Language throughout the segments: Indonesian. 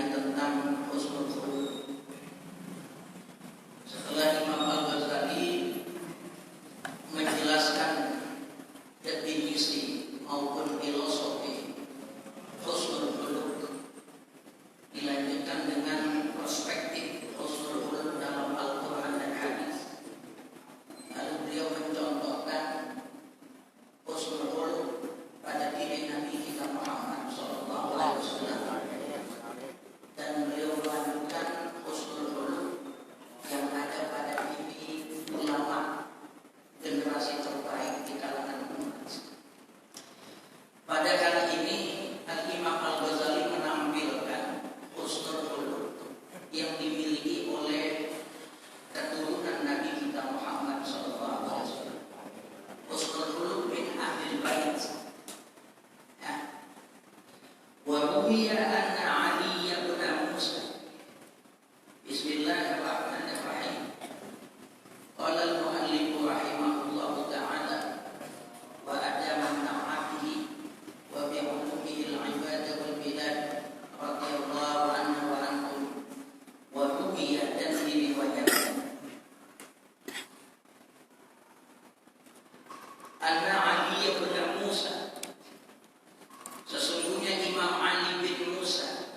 mengenai tentang husnul khuluq. Setelah Imam Al-Ghazali menjelaskan definisi maupun filosofi husnul khuluq, dilanjutkan dengan perspektif husnul khuluq dalam Al-Quran dan hadis. Lalu beliau mencontohkan husnul khuluq pada diri Nabi kita Muhammad SAW, dan beliau melanjutkan husnul khuluq yang ada pada diri ulama generasi terbaik di kalangan umat. Pada kali ini Al-Imam Al-Ghazali menampilkan husnul khuluq yang dimiliki oleh keturunan Nabi kita Muhammad SAW. Husnul khuluq min ahlil bait. Wa ruwiya anna Ali bin Musa. Bismillahirrahmanirrahim. Qala al-muallif rahimahullahu ta'ala wa adama na'atihi wa bi ulumihi al-ibadah wal bilad radhiyallahu anhu wa anhum wa ruwiya dan diriwayatkan anna Ali bin Musa, sesungguhnya Imam Ali bin Musa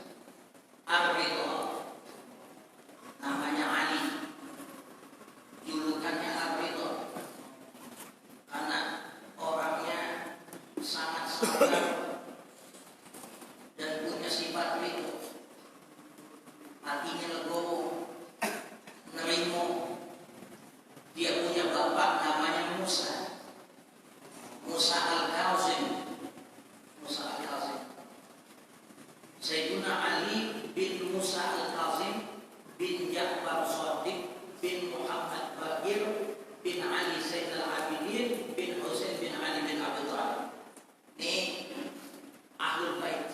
Ar-Ridha, namanya Ali, julukannya Ar-Ridha karena orangnya sangat sabar dan punya sifat ridho, hatinya legowo, nerimo. Dia punya bapak namanya Musa, Musa Al-Kazim. Musa Al-Kazim, Sayyidina Ali bin Musa Al-Kazim bin Ja'far Shadiq bin Muhammad Baqir bin Ali Zainal Abidin bin Husain bin Ali bin Abi Thalib. Ini Ahlul Bait.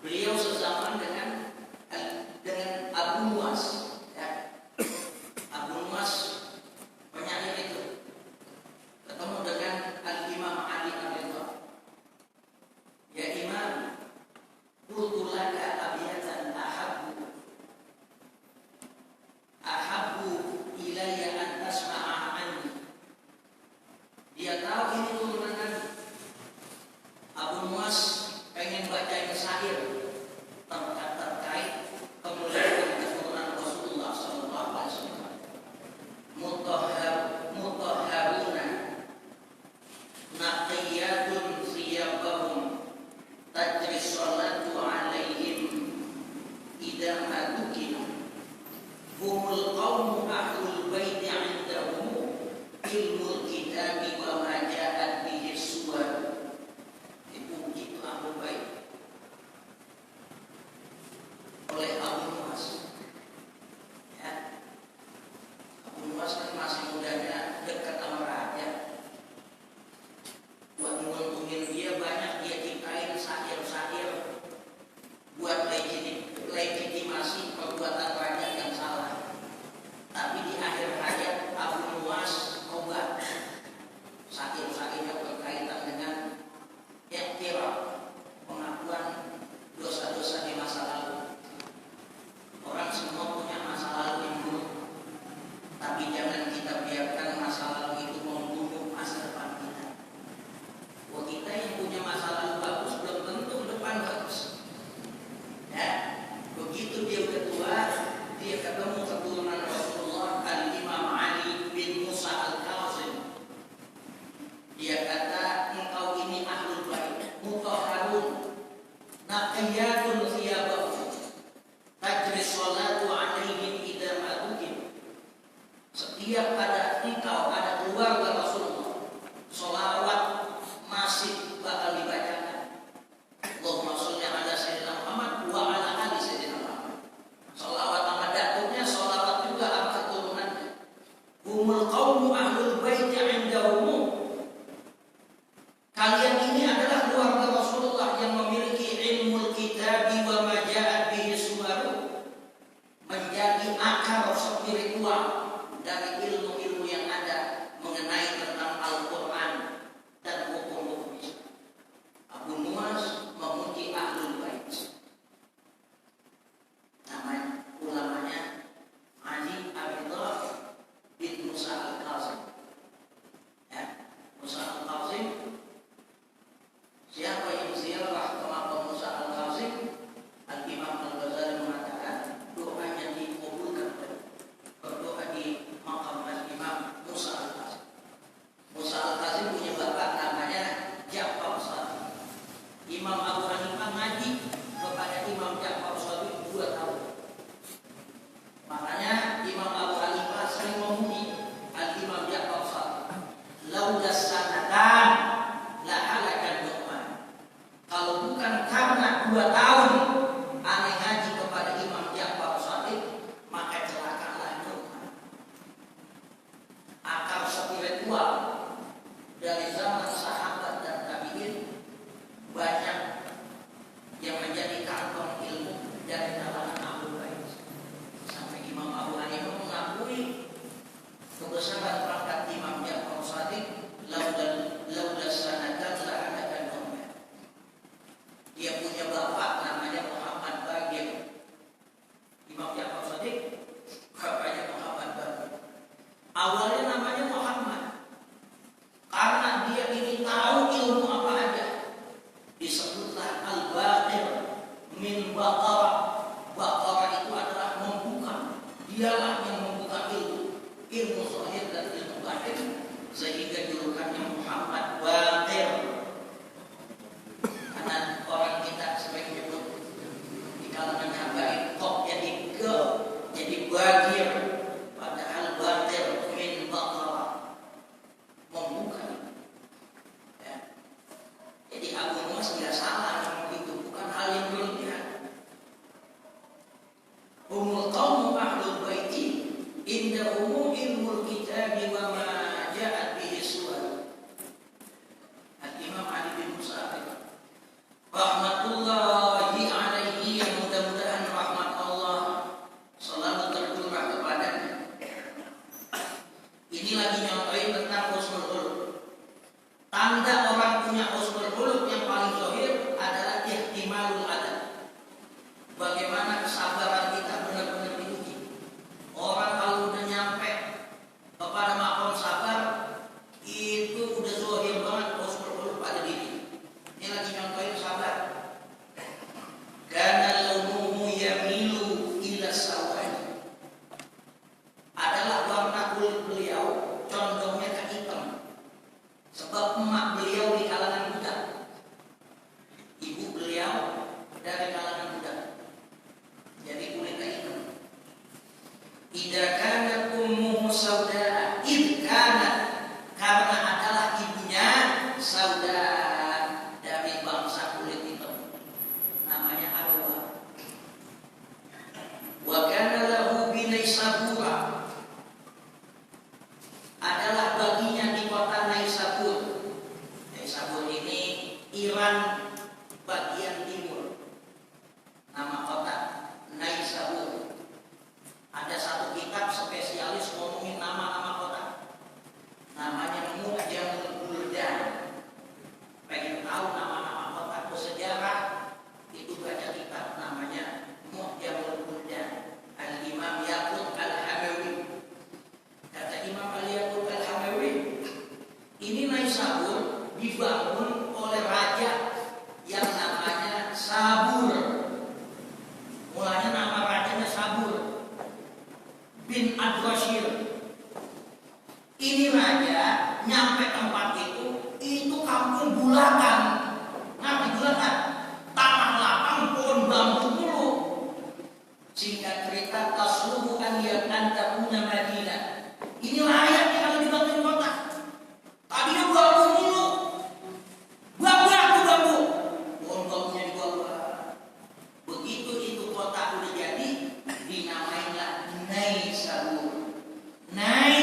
Beliau sezaman dengan Abu Nuwas, ya. Abu Nuwas penyanyi itu ketemu dengan Al-Imam Ali Ar-Ridha. Ya Imam, qultu laka abiyatan ahabbu ilayya an tasma'a anni. Dia tahu ini turunan Nabi. Abu Nuwas pengen bacain syair terkait kemuliaan keturunan Rasulullah sallallahu alaihi wasallam. Mutahharuna naqiyatun thiyabahum tajri sholatu alaihim idza madukina humul qawmu ahlul baiti indahum ilmul kitabi wa ma ja'at bihi suwar. Itu ahlul bait oleh Abu Nuwas, ya. Abu Nuwas kan masih mudanya dekat sama raja. Buat menguntungin dia banyak dia ciptain syair-syair buat legitimasi perbuatan raja yang salah. Tapi di akhir hayat Abu Nuwas obat syair-syair yang berkaitan dengan iktiraf, pengakuan dosa-dosa di masa lalu. Orang semua punya masa lalu yang buruk, tapi jangan kita biarkan masa lalu itu membunuh masa depan kita. Wah, kita yang punya masa lalu bagus belum tentu depan bagus. Ya, begitu dia udah tua, dia ketemu keturunan Rasulullah Al-Imam Ali bin Musa Al-Kazim. Dia kata, engkau ini ahlul bait, mutahharun, naqiyatun thiyabahum, tajri sholatu alaihim idza madukin. Setiap ada engkau, ada keluarga Rasulullah, sholawat masih bakal dibacakan. Allahumma sholli ala sayyidina Muhammad wa ala ali sayyidina Muhammad. Sholawat sama datuknya, sholawat juga sama keturunannya. Humul qawmu ahlul baiti indahum. Kalian ini adalah keluarga Rasulullah yang memiliki ilmul kitabi wa ma ja'at bihi suwaru, menjadi akar spiritual dari ilmu-ilmu yang ada mengenai tentang Al-Quran dan hukum-hukum Islam. Abu Nuwas memuji ahlul bait. 2 tahun aneh ngaji kepada Imam Ja'far Shadiq, maka celakalah Nu'man. Akar spiritual dari zaman sahabat dan tabi'in banyak yang menjadi kantong ilmu dari kalangan Ahlul Bait. Sampai Imam Abu Hanifah mengakui kebesaran pangkat Imam Ja'far Shadiq, laula sanatan la adakan Nu'man. Dia punya bapak namanya Muhammad Bagir. Imam Ja'far Shadiq bapaknya Muhammad Bagir. Awalnya namanya Muhammad karena dia ingin tahu ilmu apa aja. Disebutlah Al-Baqir min Baqarah. Baqarah itu adalah membuka. Dialah yang membuka ilmu zahir dan ilmu batin, sehingga julukannya Muhammad Baqir. Karena orang kita sering menyebut di kalangan habaib kok jadi Bagir, padahal Baqir min Baqarah, membuka. Ya. Jadi Abu Nuwas tidak salah ngomong itu, bukan hal yang berlebihan. Umul qaumu ahlul baiti indahum ilmul kitabi wa ma ja'at bihi suwar. Al-Imam Ali bin Musa rahmatullahi alaihi, yang mudah-mudahan rahmat Allah selalu tercurah kepadanya. Ini lagi nyontohin tentang husnul khuluq. Tanda orang punya husnul khuluq yang paling zahir adalah ihtimalul adab. Bagaimana kesabaran kita benar-benar diuji. Orang kalau udah nyampe kepada makom sabar, itu udah zahir banget husnul khuluq pada diri. Ini lagi nyontohin sabar. Kana launuhu yamilu ila sawadi. Adalah warna kulit beliau condongnya ke hitam. Sebab emak beliau di kalangan budak, ibu beliau dari kalangan budak, jadi kulitnya hitam. Idza kanat ummuhu sauda, id kanat, karena adalah ibunya sauda, dari bangsa kulit hitam, namanya Arwa. Wa kana lahu binaisabura, adalah baginya di kota Naisabur. Naisabur ini Iran bagian timur. Nama kota Naisabur. Ada satu kitab spesialis ngomongin nama-nama kota. Namanya Mu'jamul Buldan. Pengen tahu nama-nama kota bersejarah, itu baca kitab namanya Mu'jamul Buldan. Al-Imam Yaqut Al-Hamawi. Kata Imam Al-Yaqut Al-Hamawi, ini Naisabur dibangun oleh raja yang namanya Sabur. Mulanya nama rajanya Sabur bin Ad-Rashir. Ini raja nyampe tempat itu kampung bulakan. Ngerti bulakan? Tanah lapang, pohon bambu mulu. Singkat cerita, tasluhu an takuna Madinah. Ini layaknya kalau dibangun kota. Tadinya bambu mulu, buang-buang tuh bambu, pohon bambunya dibuang-buang. Begitu itu kota udah jadi, dinamainlah Naisabur. Nai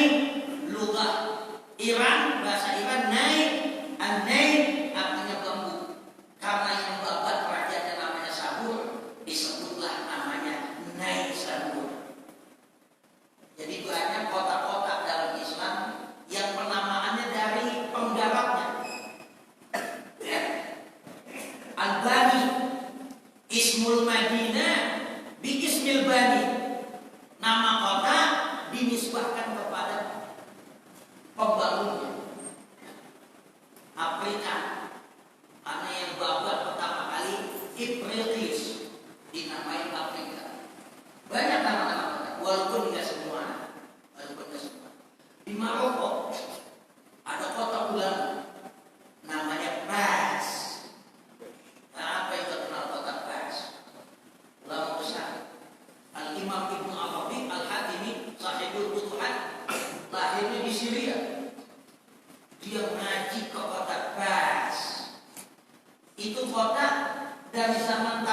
lugah Iran, bahasa Iran, Nai, an-Nai artinya bambu. Karena yang babat rajanya namanya Sabur, disebutlah namanya Naisabur. Jadi banyak kota-kota dalam Islam yang penamaannya dari penggarapnya. Al-Bani, Ismul Madinah bi Ismil Bani. Nama kota dinisbahkan kepada pembangunnya. Afrika, karena yang babat pertama kali Ibritis, dinamai Afrika. Banyak nama-nama kota, walaupun tidak semua. Di Maroko ada kota ulama namanya Fas. Nah, apa yang terkenal kota Fas? Ulama besar. Al-Imam Ibnu Arabi Al-Hatimi Sahibul Futuhat, lahirnya di Syria. Dia ngaji ke kota Fas. Itu kota dari zaman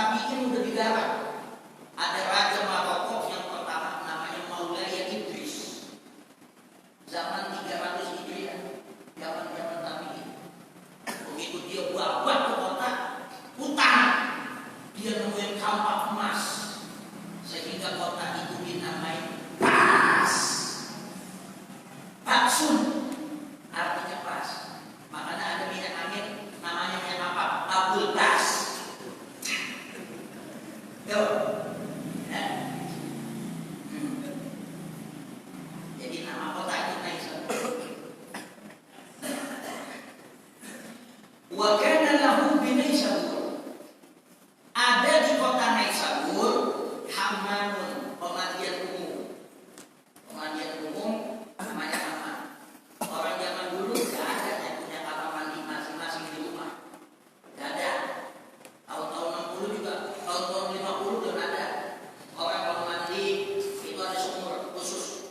lahu binaisabur. Ada di kota Naisabur hammamun, pemandian umum. Pemandian umum namanya hammam. Orang zaman dulu nggak ada yang punya kamar mandi masing-masing di rumah. Nggak ada. Tahun-tahun 60 juga, tahun-tahun 50 belum ada. Orang kalau mandi itu ada sumur khusus.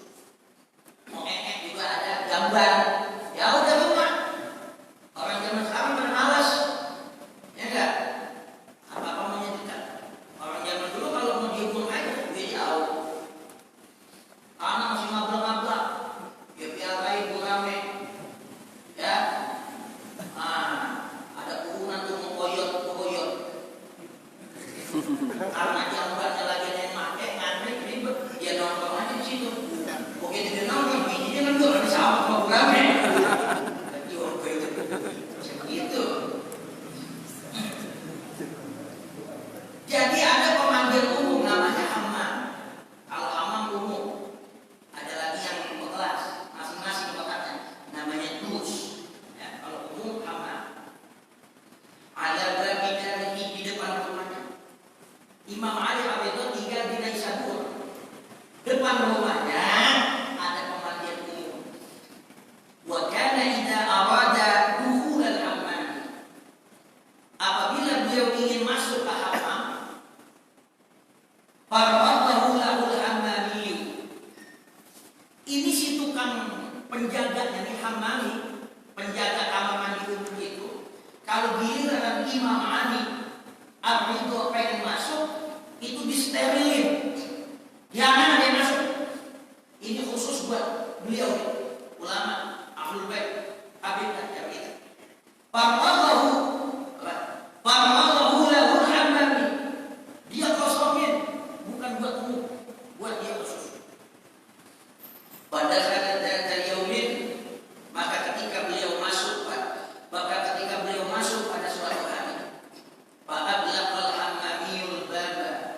Mau juga ada gambar. Ya udah rumah. Orang zaman sekarang bermalas. Ya enggak? Apa-apa menyedihkan. Orang zaman dulu kalau mau dihukum aja, dia jauh. Anak masih ngabrak-ngabrak. Ya piarain rame. Ya. Ada kuburan tuh mengkoyot. Karena jambannya lagi ada yang pakai, ngantri, ribet. Ya nongkrong aja di situ. Begitu dia nongkrong, bijinya kan tuh di sawah mau rame. Begitu. Jadi ada pemandian umum namanya hammam. Kalau hammam umum, ada lagi yang berkelas, masing-masing kotaknya namanya dus. Ya, kalau umum hammam. Ada babi di depan rumahnya. Imam Ali Abidullah tinggal di Naisabur. Depan rumahnya ada pemandian umum. Wa kana idza arada dukhul al-hammam. Apabila beliau ingin masuk ke hammam, faradahu lahul hammami. Ini si tukang penjaganya nih hammami, penjaga kamar mandi umum itu. Kalau giliran Imam Ali Abidullah pengen masuk, itu disterilin. Jangan ada yang masuk. Ini khusus buat beliau, ulama, ahlul bait, habib dan kita. Faradahu lahul hammami. Dia kosongin, bukan buat umum, buat dia khusus. Pada saat dari yaumin, maka ketika beliau masuk pada suatu hari, fa'ablaqal hammamiyul baba.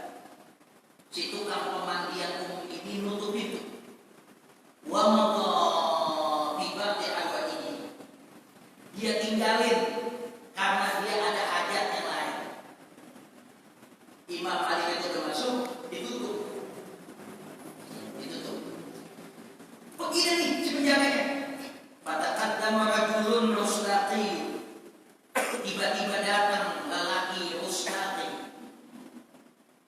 Si tukang pemandian umum ini nutup pintu. Wa madha bi ba'di ini. Dia tinggalin karena dia ada hajat yang lain. Imam Ali itu masuk, ditutup. Begini nih si penjaganya. Fataqaddama rajulun rusdaqi. Tiba-tiba datang lelaki rusdaqi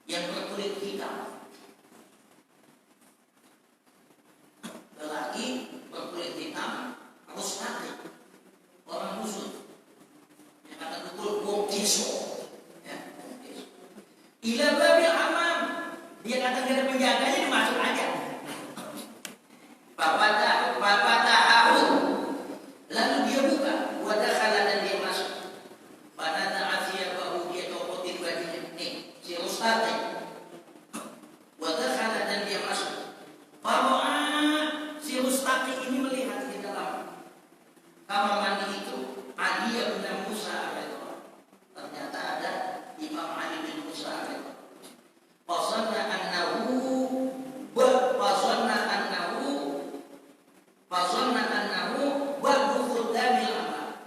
yang berkulit hitam. Lelaki berkulit hitam, rusdaqi, orang musuh. Yang kata betul wong deso. Ya, wong deso. Ila babil hammam. Dia kata dia ada penjaganya, dia masuk aja. Bapak tahu. Lalu dia buka, wadakhala dan dia masuk. Pada ta'asiyah bahu dia copotin bajunya. Nih, si ustadz. Wadakhala dan dia masuk. Bahwa si ustadz ini melihat di dalam kamar mandi itu Ali bin Musa alaihissalam. Ternyata ada Imam Ali bin Musa alaihissalam. Fasanna annahu baghul damil amal.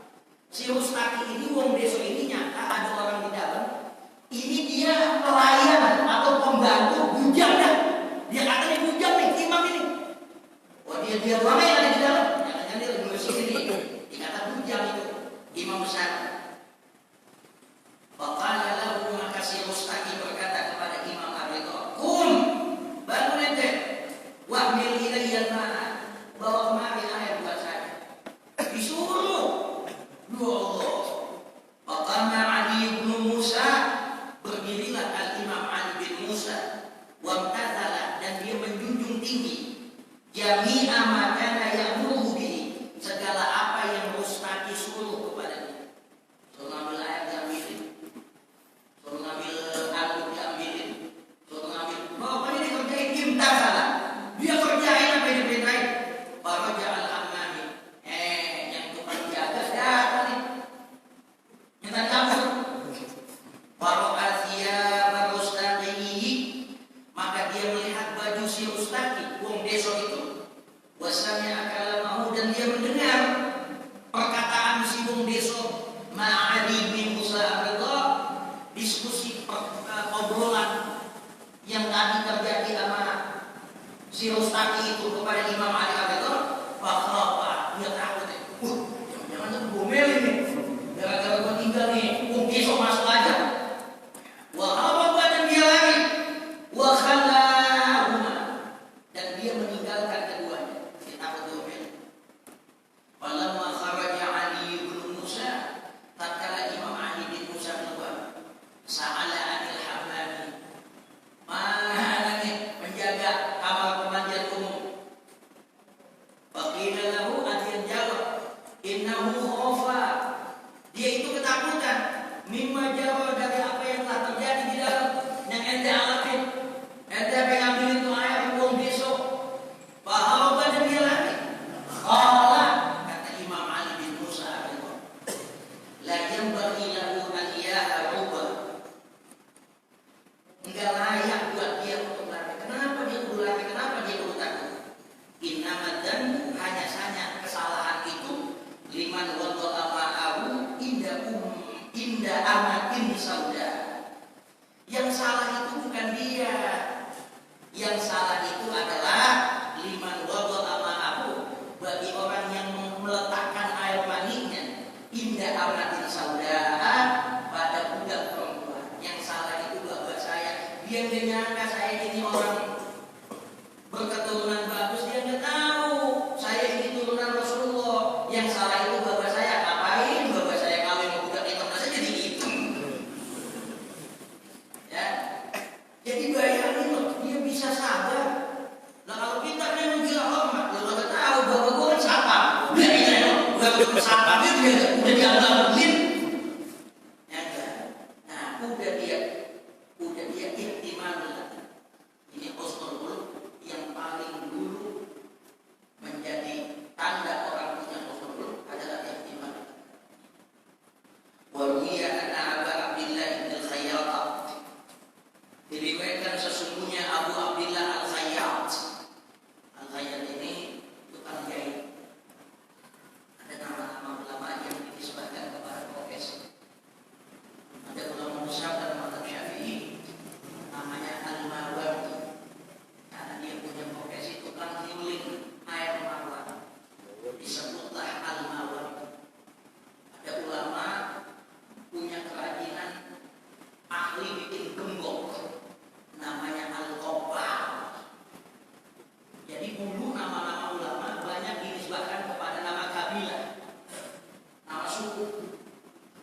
Si Rustaqi ini wong desa ini nyata ada orang di dalam. Ini dia pelayan atau pembantu bujang dah. Dia katanya bujang nih imam ini. Oh dia doang yang ada di dalam. Jangan dia lagi ngurus ini. Dikata bujang itu imam besar. Faqala lahu, maka si Rustaqi berkata kepada Imam Abidullah, "Kum, bangun ente, wahmil ilayya al-ma'a, bawa kemari air buat saya." Disuruh. Ya Allah. Faqama Ali bin Musa, berdirilah al-Imam Ali bin Musa, wamtathala, dan dia menjunjung tinggi jami'a ma kana ya'muru bihi, segala apa yang Rustaqi suruh kepadanya. si Rustaki itu kepada Imam Ali Al-Ghazali, Pak, dia takut ya. Jangan tuh gomel ini. Gara-gara gua tinggal nih, besok masuk aja. Wah, apa dan dia lari? Wah, khalahuma. Dan dia meninggalkan keduanya. Dia takut gomel. Falamma kharaja Ali bin Musa, tatkala Imam Ali bin Musa keluar, sa'ala anil hammami. Mana nih penjaga kamar pemandian umum? Faqila lahu, adian jawab, innahu khawfa. Dia itu ketakutan mimma jara, dari apa yang telah terjadi di dalam yang ente alamin. Ente pengen ambil itu air buang besok. Faharaba, dan dia lari. Qala, kata Imam Ali bin Musa, la yanbaghi lahu an ya'ruba. Enggak layak buat dia untuk lari. Kenapa dia perlu lari? Kenapa dia perlu takut? Innamad, dan hanya saja kesalahan itu liman wadha'a ma'ahu inda amatin sauda. Yang salah itu bukan dia. Yang salah itu adalah liman wadha'a ma'ahu, bagi orang yang meletakkan air maninya inda amatin sauda, pada budak perempuan. Yang salah itu bapak saya. Dia nggak nyangka saya ini orang berketurunan bagus. Dia nggak tahu saya ini turunan Rasulullah. Yang salah itu bapak saya. Ngapain bapak saya kawin sama budak itu? Masa jadi gitu? Ya. Jadi bayangin loh, dia bisa sabar. Nah kalau kita kan menggila hormat, lo nggak tahu bapak gua kan siapa? Udah ini loh, udah siapa? Dia udah dianggapin. Ya enggak. Nah udah dia ihtimal. Ini husnul khuluq yang paling dulu menjadi tanda orang punya husnul khuluq adalah ihtimal. Wa hiya anna Aba Abdillah bin Al-Khayyat, diriwayatkan sesungguhnya Abu Abdillah Al-Khayyat. Al-Khayyat ini tukang jahit. Ada nama-nama ulama yang dinisbahkan kepada profesi. Ada ulama besar dan mazhab Syafi'i namanya Al-Mawardi, karena dia punya profesi tukang nyuling air mawar, disebutlah Al-Mawardi. Ada ulama punya kerajinan ahli bikin gembok, namanya Al-Qabbal. Jadi dulu nama-nama ulama banyak dinisbahkan kepada nama kabilah, nama suku.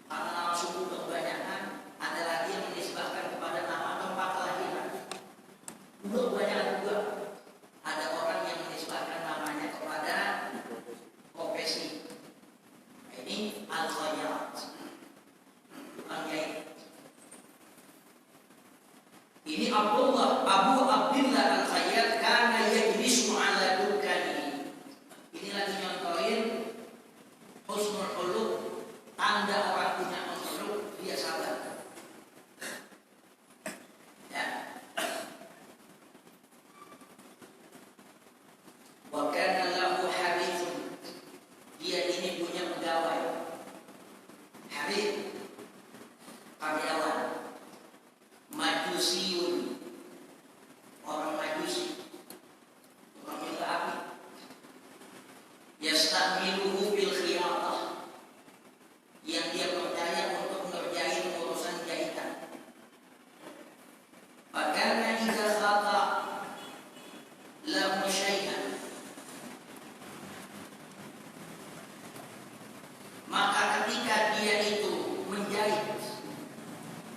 Karena nama suku kebanyakan, ada lagi yang dinisbahkan kepada nama tempat kelahiran. Dulu banyak juga ada orang yang menisbahkan namanya kepada profesi. Ini Al-Khayyat, tukang jahit. Ini Abu Abdillah Al-Khayyat karena yajlisu ala dukani. Ini lagi nyontohin husnul khuluq, tanda orang punya husnul khuluq, dia sabar. Ya. Wa kana lahu harithun, dia ini punya pegawai. Harith, karyawan. Majusiyun, orang Majusi, tukang minta api. Yastamiluhu bil khiyatah, yang dia percaya untuk ngerjain urusan jahitan. Bagaimana idza khata lahu syai'an, maka ketika dia itu menjahit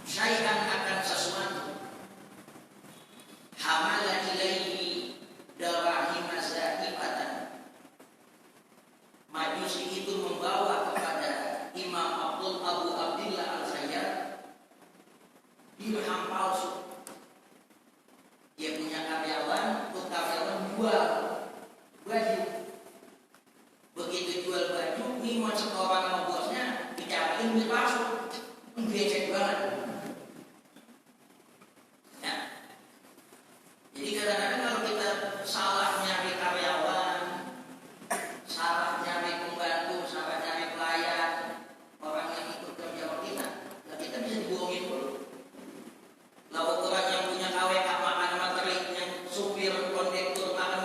syai'an akan sesuatu, hamala ilaihi darahim zaibatan, Majusi itu membawa kepada Imam Abu Abdillah Al-Khayyat dirham palsu. Dia punya karyawan, untuk karyawan jual baju. Begitu jual baju, ngimon setoran sama bosnya, dicariin duit palsu. Becek banget. Ya. Jadi kadang-kadang kalau kita salah nyari karyawan, salah nyari pembantu, salah nyari pelayan, orang yang ikut kerja sama kita, nah kita bisa dibohongin dulu. Lalu orang yang punya KWK makan sama terik, yang supir kondektur makan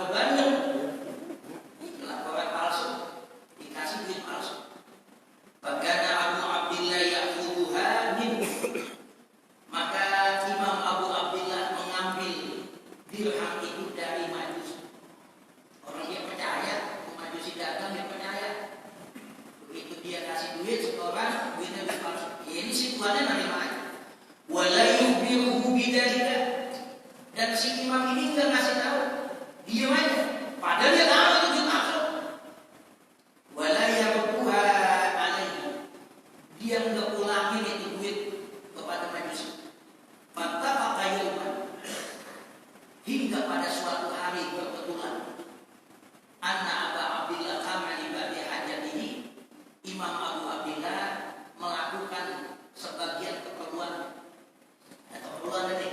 tuannya nanti aja. Wala yukhbiruhu bidzalika, dan si imam ini enggak ngasih tahu, diam aja. Padahal dia tahu itu juz akhir. Wala yarbuha alaihi, dia enggak ulangin itu duit kepada majusi. Fattafaqa yauman, hingga pada suatu hari kebetulan anna Aba Abdillah kama li ba'di hajatihi, Imam Abu Abdillah melakukan sebagian keperluan tadi,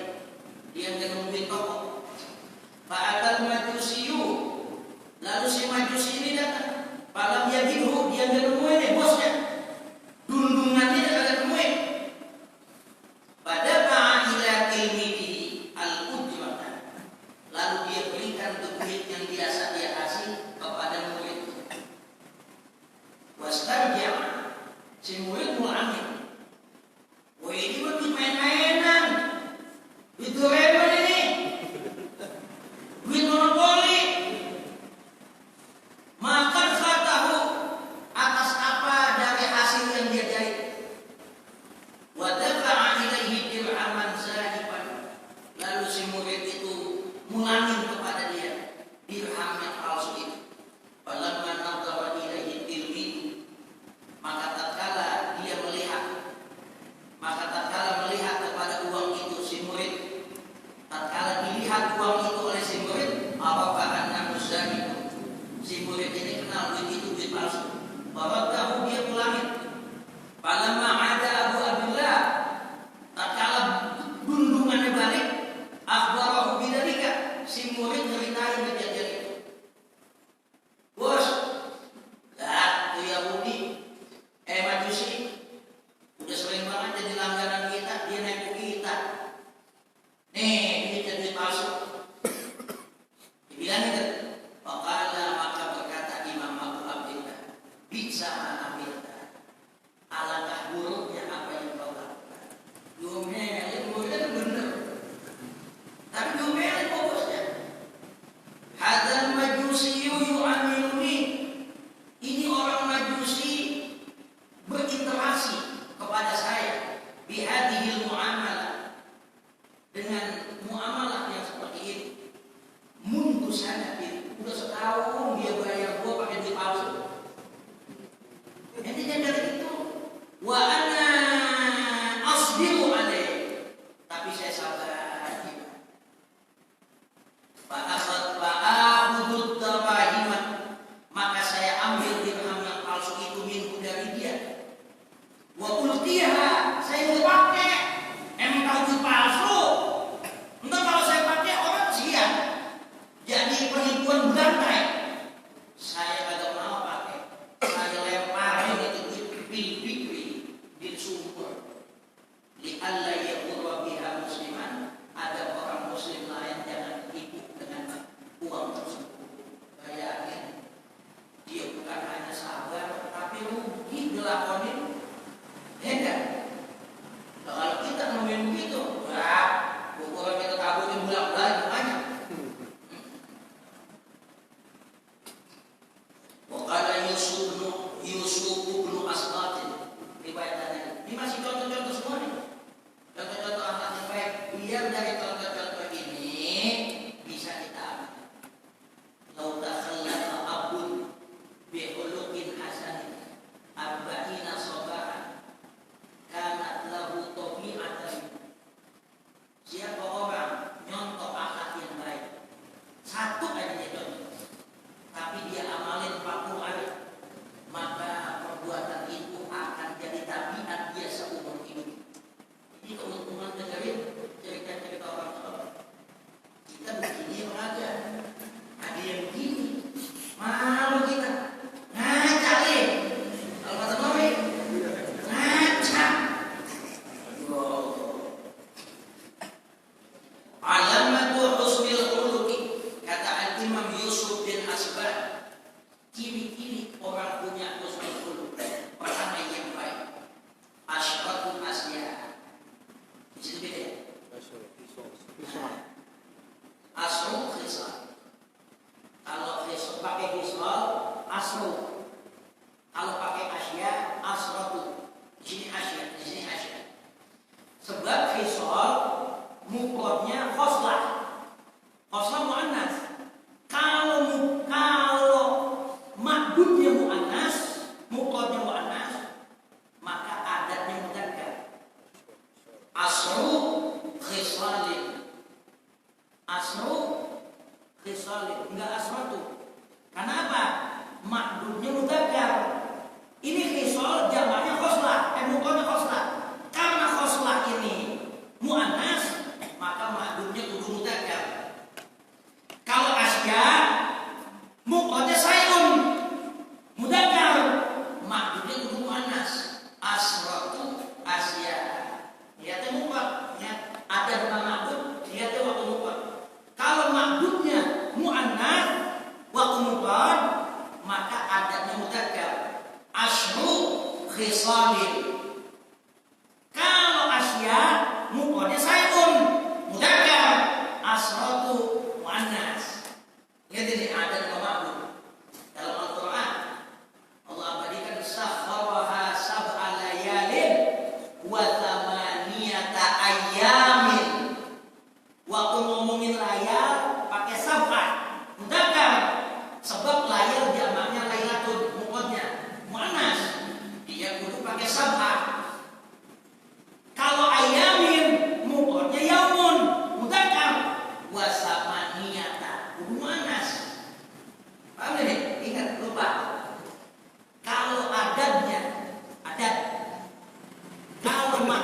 dia ngenemuin toko. Fa'atal majusiyu, lalu si majusi ini datang. Falam yajidu, dia ngenemuin bosnya. Dundungannya dia kagak nemuin. Pada ila ilmihi al-ujrata, lalu dia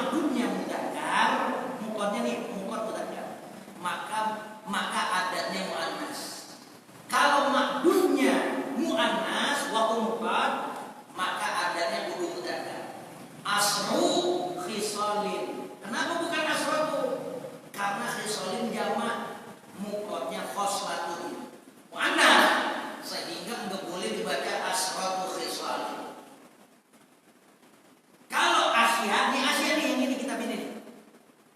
makdumnya mudzakkar, mufradnya nih mufrad mudzakkar, maka adatnya muannas. Kalau makdumnya muannas waktu mufrad, maka adatnya kudu mudzakkar. Asru khisalin. Kenapa bukan asratu? Karena khisalin jamak, mufradnya khoslatun muannas, sehingga enggak boleh dibaca asratu khisalin. Kalau asya nih yang ini kitab ini.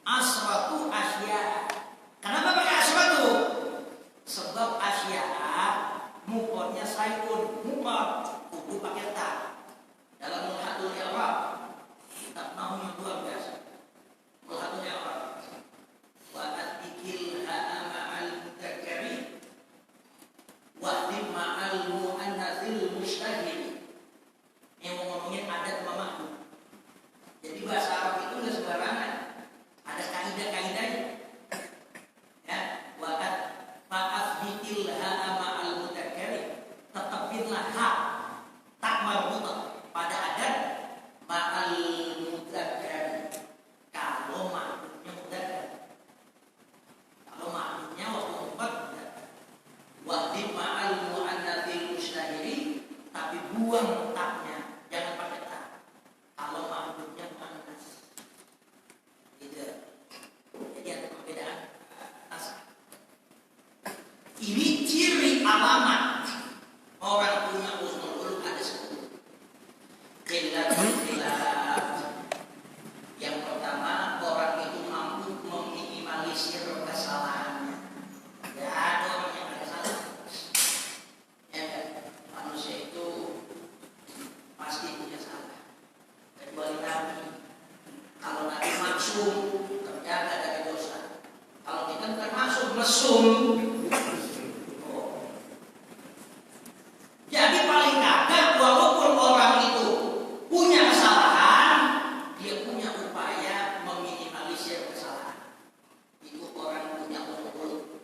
Asratu asya. Kenapa pakai asratu? Sebab asya mufradnya sayun, mufrad kudu pakai ta. Dalam mulhatul i'rab, kitab nahwu yang luar biasa. Mulhatul i'rab. Wa atikil ha'a ma'al mudzakkari wa ma'al muannatsil mushtahir. Yang ngomongin adat mamaku. Jadi bahasa Arab itu nggak sembarangan, ada kaidah-kaidahnya. Ya, waqat fa'afdil ha'a ma'al mudzakkari, tetapinlah ha tak marbutah pada adat ma'al mudzakkari. Kalau maknanya mudzakkar, kalau maknanya waktu mufrad waqti ma'al muannatsil mushtahiri, tapi buang taknya, jangan pakai tak. Kalau maknanya muannas. Gitu. Jadi ada perbedaan asal. Ini ciri alamat orang punya husnul khuluq ada 10. Qillatul khilaf. Yang pertama, orang itu mampu meminimalisir kesalahannya. Ya, ada orang yang ada salah. Ya kan? Manusia itu pasti punya salah. Kecuali Nabi. Kalau Nabi maksum, terjaga dari dosa. Kalau kita bukan maksum, mesum. Jadi paling kagak, walaupun orang itu punya kesalahan, dia punya upaya meminimalisir kesalahan. Itu orang punya husnul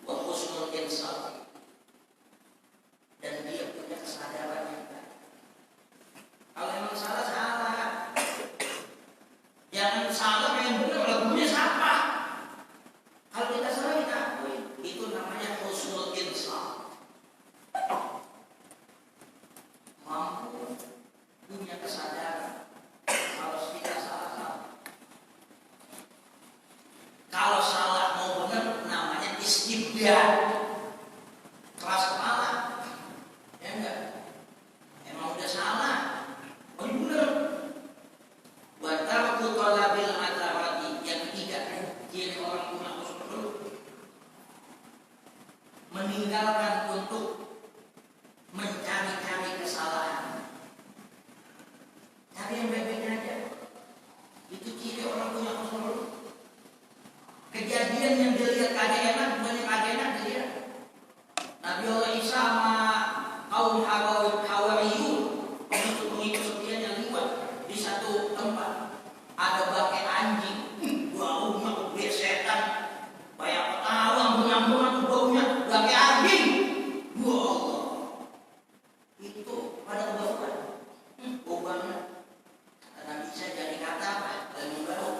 wa husnul insaf. Dan dia punya kesadaran yang baik. Kalau emang salah, salah. Jangan salah yang benar, lagunya siapa? Kalau kita salah, kita akui. Itu namanya husnul insaf. Mampu punya kesadaran kalau kita salah. Kalau salah mau benar, namanya istibdad. Keras kepala. Ya enggak? Emang udah salah. Oh ini benar. Wa tarku talabil adarati. Yang ketiga, ciri orang punya husnul khuluq, meninggalkan untuk mencari-cari kesalahan. Cari yang baik-baiknya aja. Itu ciri orang punya husnul khuluq. Kejadian yang dilihat kagak enak, bukan yang kagak enak dilihat. Nabi Allah Isa sama kaum Hawariyun, pengikut setianya liwat di satu tempat. Ada bangkai anjing, baunya kayak setan, kayak petawang, benang-benang baunya, bangkai anjing. Wah Allah, itu pada kebauan, bau banget. Nabi Isa jadi kata apa? Lalu bau.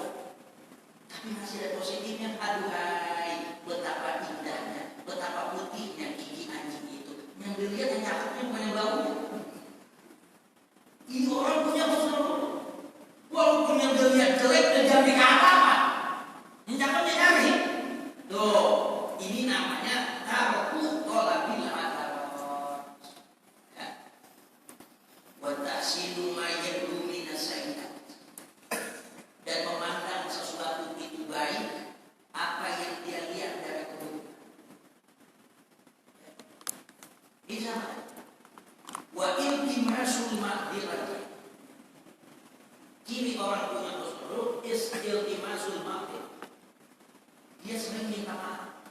Tapi masih ada positifnya. Aduhai, betapa indahnya, betapa putihnya gigi anjing itu. Yang dilihat yang cakepnya bukan yang baunya. Ini orang punya husnul khuluq. Walaupun yang dilihat jelek dan jadi kata apa? Yang cakepnya cari. Tuh, ini namanya tarku talabil adarat. Ya. Wa ta'silu ma yadlu minas sayyi'at. Dan memandang sesuatu itu baik apa yang dia lihat dari keburukan. Bisa. Wa iltimasul ma'dzirati. Ciri orang punya husnul khuluq iltimasul ma'dzirah. Dia sering minta maaf.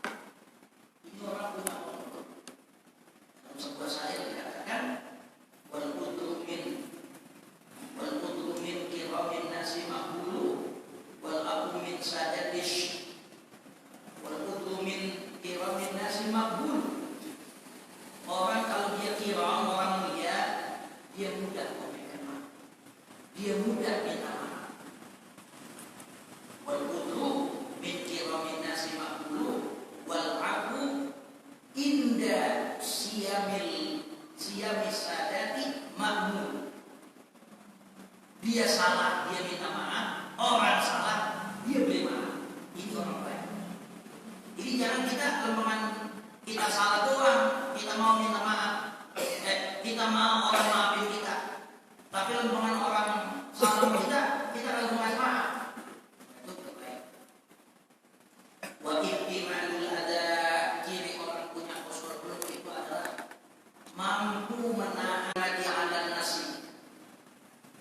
Ini orang punya husnul khuluq. Dalam sebuah syair dikatakan wal udru min kiramin nasi maqbulu wal aqu min sadatish wal udru min kiramin nasi maqbulu. Orang kalau dia kiram, orang mulia, dia mudah memberikan maaf. Dia mudah minta maaf. wal qudru min kiramin nasi maqbulu wal afu inda siyamis sadati makmul. Dia salah, dia minta maaf. Orang salah, dia beri maaf. Ini orang baik. Jadi jangan kita lempengan kita salah doang, kita mau minta maaf. Kita mau orang maafin kita. Tapi lempengan orang salah kita lempengan maaf. Itu baik. Wa ihtimalul ada, ciri orang punya husnul khuluq itu adalah mampu menahan di alam nasi.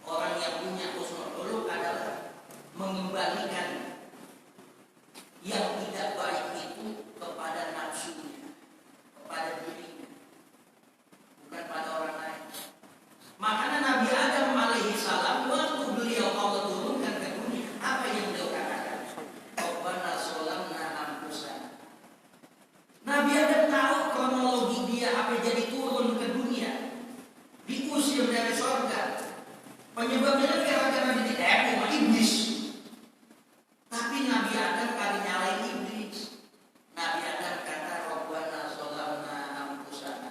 Orang yang punya husnul khuluq adalah mengembalikan yang tidak baik itu kepada nafsunya, kepada dirinya, bukan pada orang lain. Makanya Nabi Adam alaihi salam waktu beliau Allah turunkan ke dunia, apa yang beliau katakan? Rabbana zalamna anfusana. Nabi Adam tahu kronologi dia apa jadi turun ke dunia, diusir dari surga. Penyebabnya gara-gara ditipu sama iblis. Tapi Nabi Adam kali nyalain iblis. Nabi Adam kata Rabbana zalamna anfusana.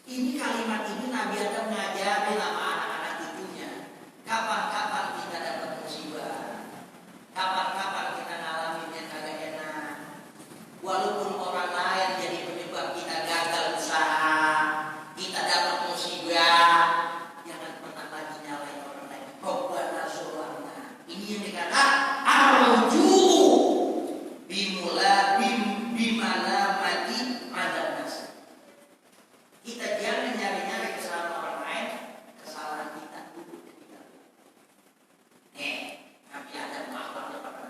Ini kalimat ini Nabi Adam ngajarin sama anak-anak cucunya. Kapan-kapan kita dapat musibah, kapan-kapan kita ngalamin yang kagak enak. Walaupun orang lain jadi penyebab kita gagal usaha, kita dapat musibah, jangan pernah lagi nyalain orang lain. Rabbana zalamna. Ini yang dikata arju bimala mati ada nas. Kita jangan nyari-nyari kesalahan orang lain, kesalahan kita dulu ketika. Tapi ada makhluknya pada.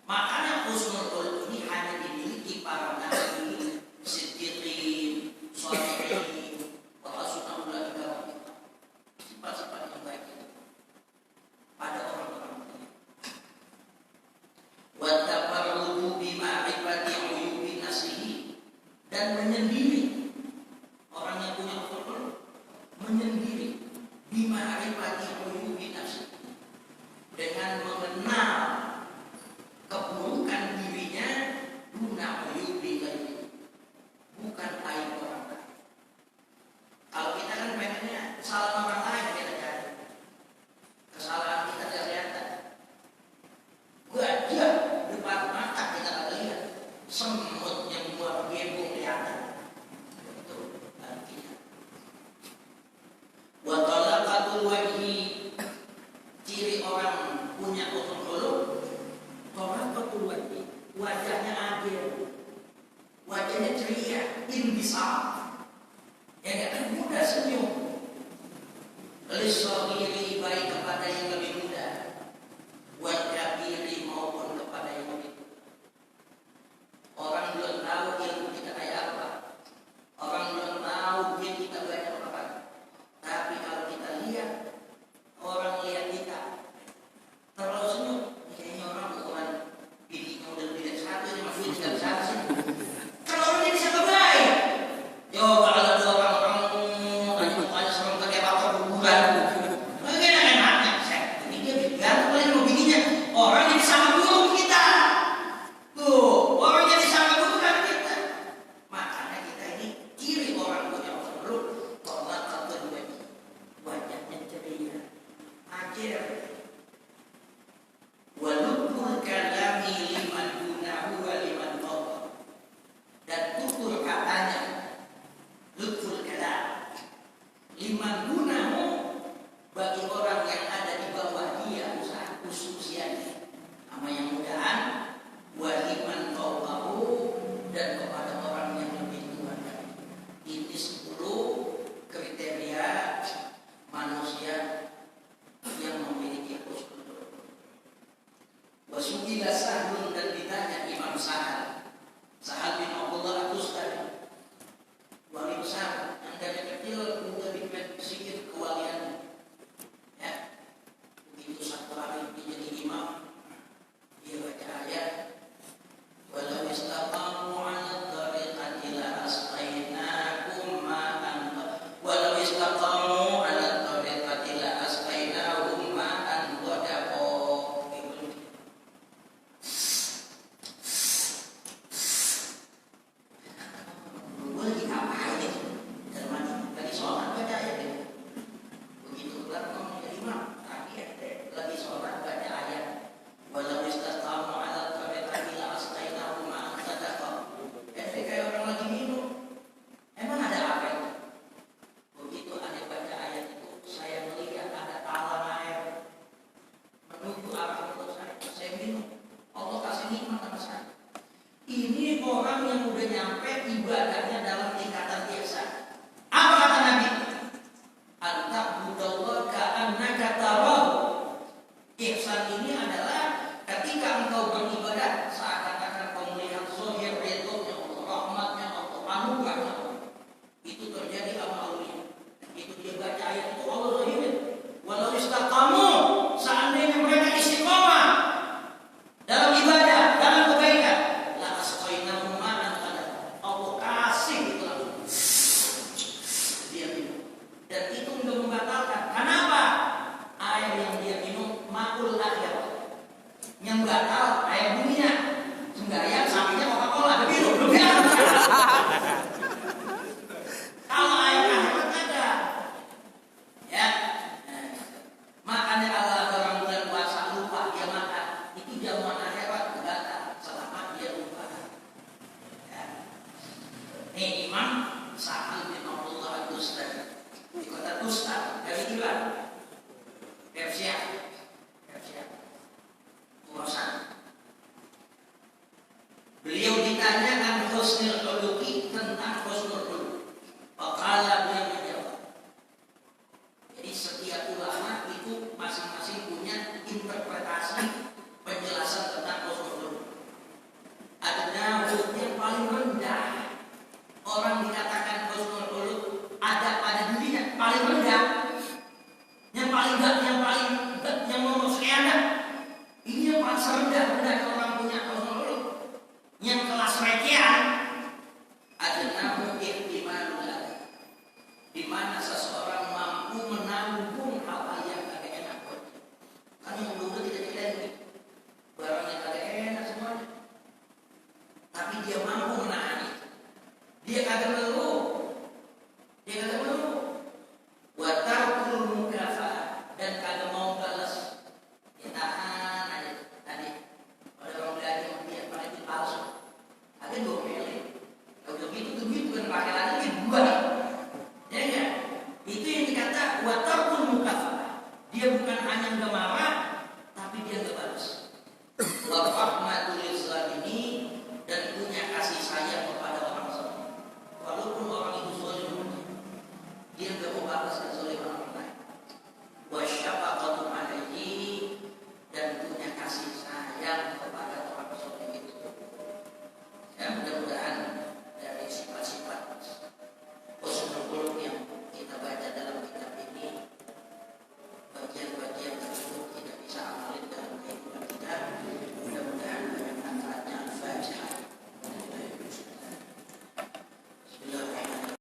Makanya husnul khuluq ini hanya dimiliki para nabi, siddiqin, sholihin, wa hasuna ulaika rafiqa. Sifat-sifat yang baik itu pada orang-orang mulia. Wa tafarrudu bi ma'rifati uyubi nafsihi, dan menyendiri. Orang yang punya husnul menyendiri bi ma'rifati uyubi nafsihi, dengan mengenal keburukan dirinya, guna uyubi ghairihi, bukan aib orang lain. Kalau kita kan pengennya kesalahan orang lain kita cari, kesalahan kita kelihatan. Gajah depan mata kita nggak lihat, semut yang buat gebong kelihatan. Itu artinya. Wa talaqatul wajhi, ciri orang punya husnul khuluq, talaqatul wajhi, wajahnya adil, wajahnya ceria, inbisar, yang akan mudah senyum. Lisagiri, baik kepada yang lebih muda, wal kabiri, maupun kepada yang lebih tua. Orang belum tahu ilmu kita kayak apa, orang belum tahu duit kita banyak apa. Tapi kalau kita lihat, orang lihat kita terlalu senyum, kayaknya orang bukan bininya udah lebih dari satu, ini masih tidak bisa sih. Kalau orang jadi siapa baik? Coba kalau ada orang tadi mukanya serem kayak apa kuburan. Enak-enaknya, ini dia gantung paling mau bininya. Orang jadi sama buruk kita. Tuh, orang jadi sama buruk kan kita. Makanya kita ini ciri orang punya husnul khuluq, talaqatul wajhi, wajahnya ceria, ajar. Wa lubul kalami liman dunahu wa liman fawqa, dan tutur katanya, lubul kalam liman dunahu, bagi orang yang ada di bawah dia usianya, sama yang mudahan, wa liman fawqahu, dan kepada orang yang lebih tua dari. Ini 10 kriteria manusia yang memiliki husnul khuluq. Wasu'ila Sahlun, dan ditanya Imam Sahal bin Abdullah At-Tustari, wali besar yang dari kecil udah sedikit kewalian. Ya, begitu satu hari dia jadi imam, dia baca ayat, walau istaqamu 'ala tariqati la asqainakum ma'an, walau istaqamu 'ala tariqati la asqainahum ma'an ghadaqa. yang udah nyampe ibadahnya dalam tingkatan biasa. Apa kata Nabi? Anta'budallaha ka'annaka tarahu. Ihsan ini adalah ketika engkau beribadah seakan-akan kau melihat zahir ridhonya Allah, rahmatnya Allah, anugerahnya Allah. Itu terjadi sama Allah. Itu dia baca ayat itu Allah zahirin. Walau istaqamu, seandainya mereka istiqomah dalam ibadah, dalam kebaikan, la asqainahum ma'an qadar. Allah kasih itu langsung. Dia minum. Dan itu sudah membatalkan. Kenapa? Air yang dia minum makul akhir. Yang batal air dunia. Sembahyang sampingnya Coca-Cola, ada biru, belum ya? Kalau air akhirat ada. Ya. Makanya kalau ada orang bulan puasa lupa dia makan, itu jamuan akhirat batal selama dia lupa. Ya. Ini Imam Sa'ad bin Abdullah Al-Dustari di kota Tustan dari Iran, Persia, Khurasan. Beliau ditanya an husnul khuluqi, tentang husnul khuluq. Faqala, beliau menjawab. Jadi setiap ulama itu masing-masing punya interpretasi penjelasan tentang husnul khuluq. Ada yang paling rendah. Orang dikatakan husnul khuluq ada pada dirinya paling rendah. Yang nomor sekian. Ini yang paling rendah orang punya husnul